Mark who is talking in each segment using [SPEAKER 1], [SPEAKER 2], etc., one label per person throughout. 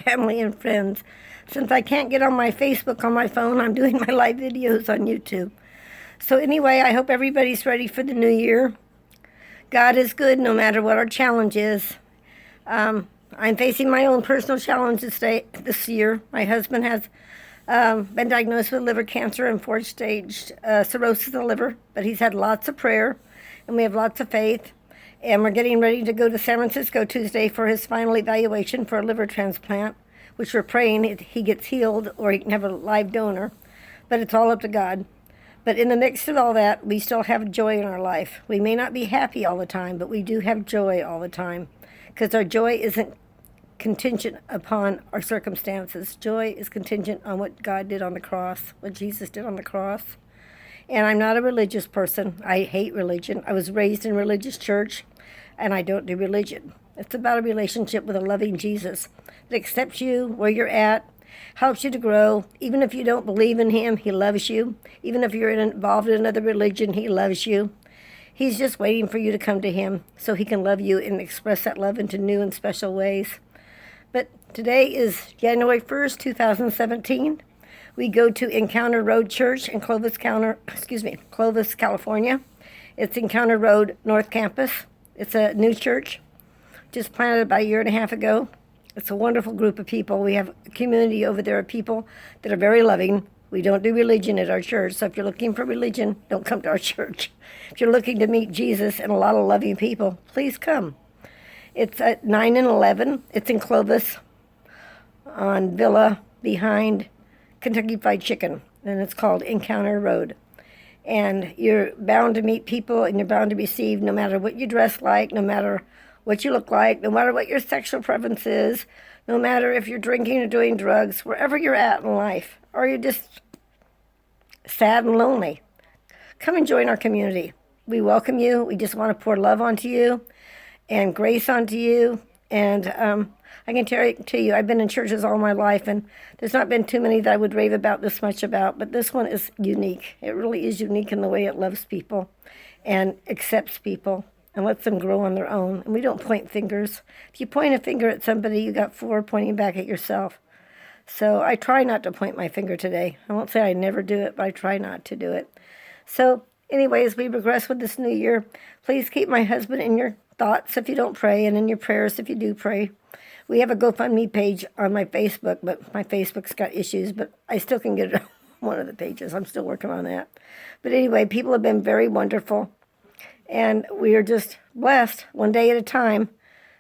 [SPEAKER 1] family and friends. Since I can't get on my Facebook on my phone, I'm doing my live videos on YouTube. So anyway, I hope everybody's ready for the new year. God is good no matter what our challenge is. I'm facing my own personal challenges this year. My husband has been diagnosed with liver cancer and fourth-stage cirrhosis of the liver, but he's had lots of prayer, and we have lots of faith. And we're getting ready to go to San Francisco Tuesday for his final evaluation for a liver transplant, which we're praying he gets healed or he can have a live donor. But it's all up to God. But in the midst of all that, we still have joy in our life. We may not be happy all the time, but we do have joy all the time, because our joy isn't contingent upon our circumstances. Joy is contingent on what God did on the cross, what Jesus did on the cross. And I'm not a religious person. I hate religion. I was raised in a religious church, and I don't do religion. It's about a relationship with a loving Jesus that accepts you where you're at, helps you to grow. Even if you don't believe in him, he loves you. Even if you're involved in another religion, he loves you. He's just waiting for you to come to him so he can love you and express that love into new and special ways. But today is January 1st, 2017. We go to Encounter Road Church in Clovis, California. It's Encounter Road North Campus. It's a new church, just planted about a year and a half ago. It's a wonderful group of people. We have a community over there of people that are very loving. We don't do religion at our church, so if you're looking for religion, don't come to our church. If you're looking to meet Jesus and a lot of loving people, please come. It's at 9 and 11. It's in Clovis on Villa behind Kentucky Fried Chicken, and it's called Encounter Road. And you're bound to meet people, and you're bound to receive, no matter what you dress like, no matter what you look like, no matter what your sexual preference is, no matter if you're drinking or doing drugs, wherever you're at in life, or you're just sad and lonely, come and join our community. We welcome you. We just want to pour love onto you and grace onto you. And I can tell you, I've been in churches all my life, and there's not been too many that I would rave about this much about, but this one is unique. It really is unique in the way it loves people and accepts people and lets them grow on their own. And we don't point fingers. If you point a finger at somebody, you got four pointing back at yourself. So I try not to point my finger today. I won't say I never do it, but I try not to do it. So anyways, we progress with this new year. Please keep my husband in your thoughts if you don't pray, and in your prayers if you do pray. We have a GoFundMe page on my Facebook, but my Facebook's got issues, but I still can get it on one of the pages. I'm still working on that. But anyway, people have been very wonderful, and we are just blessed one day at a time.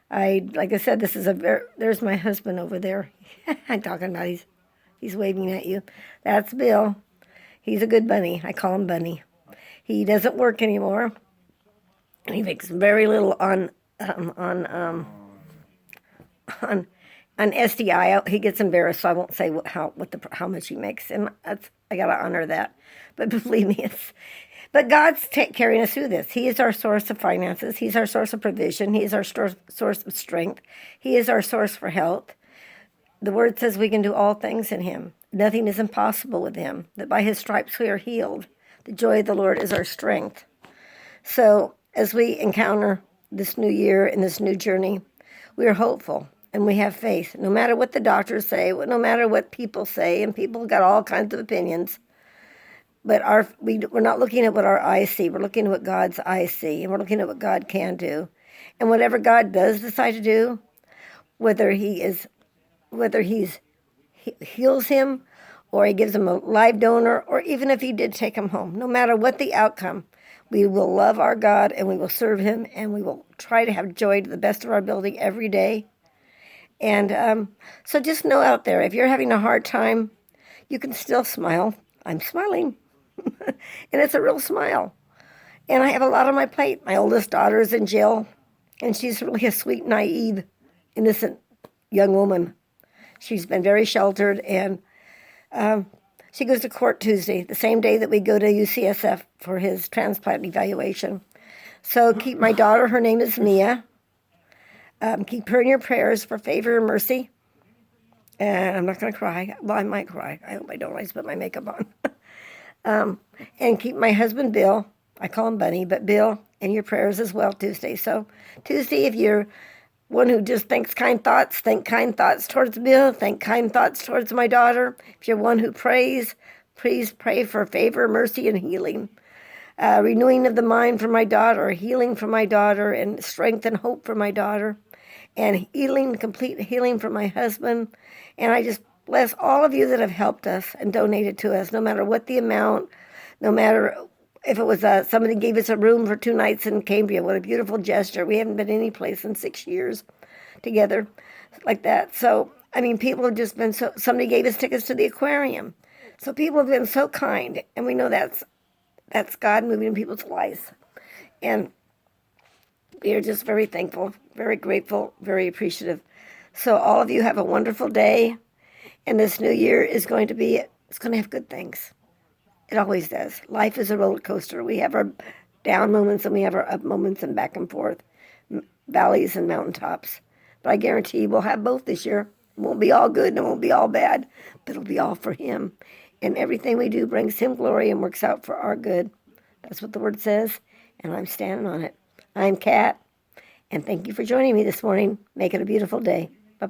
[SPEAKER 1] Like I said, there's my husband over there. I'm talking about, he's waving at you. That's Bill. He's a good bunny. I call him Bunny. He doesn't work anymore, and he makes very little on SDI. He gets embarrassed, so I won't say how much he makes, and I gotta honor that. But believe me, but God's carrying us through this. He is our source of finances. He's our source of provision. He is our source of strength. He is our source for health. The Word says we can do all things in Him. Nothing is impossible with Him. That by His stripes we are healed. The joy of the Lord is our strength. So as we encounter this new year and this new journey, we are hopeful and we have faith. No matter what the doctors say, no matter what people say, and people got all kinds of opinions, but we're not looking at what our eyes see. We're looking at what God's eyes see, and we're looking at what God can do. And whatever God does decide to do, whether He heals him, or He gives him a live donor, or even if He did take him home, no matter what the outcome, we will love our God and we will serve Him, and we will try to have joy to the best of our ability every day. And so just know out there, if you're having a hard time, you can still smile. I'm smiling. And it's a real smile. And I have a lot on my plate. My oldest daughter is in jail, and she's really a sweet, naive, innocent young woman. She's been very sheltered, and she goes to court Tuesday, the same day that we go to UCSF for his transplant evaluation. So keep my daughter, her name is Mia. Keep her in your prayers for favor and mercy. And I'm not going to cry. Well, I might cry. I hope I don't. I just put my makeup on. And keep my husband, Bill. I call him Bunny, but Bill, in your prayers as well Tuesday. So Tuesday, if you're one who just thinks kind thoughts, think kind thoughts towards Bill, think kind thoughts towards my daughter. If you're one who prays, please pray for favor, mercy, and healing. Renewing of the mind for my daughter, healing for my daughter, and strength and hope for my daughter, and healing, complete healing for my husband. And I just bless all of you that have helped us and donated to us, no matter what the amount, no matter if it was somebody gave us a room for 2 nights in Cambria. What a beautiful gesture. We haven't been any place in 6 years together like that. So, I mean, people have just been so, somebody gave us tickets to the aquarium. So people have been so kind, and we know that's God moving in people's lives. And we are just very thankful, very grateful, very appreciative. So all of you have a wonderful day. And this new year is going to be, it's going to have good things. It always does. Life is a roller coaster. We have our down moments and we have our up moments and back and forth, valleys and mountaintops. But I guarantee we'll have both this year. It won't be all good and it won't be all bad, but it'll be all for Him. And everything we do brings Him glory and works out for our good. That's what the Word says, and I'm standing on it. I'm Kat, and thank you for joining me this morning. Make it a beautiful day.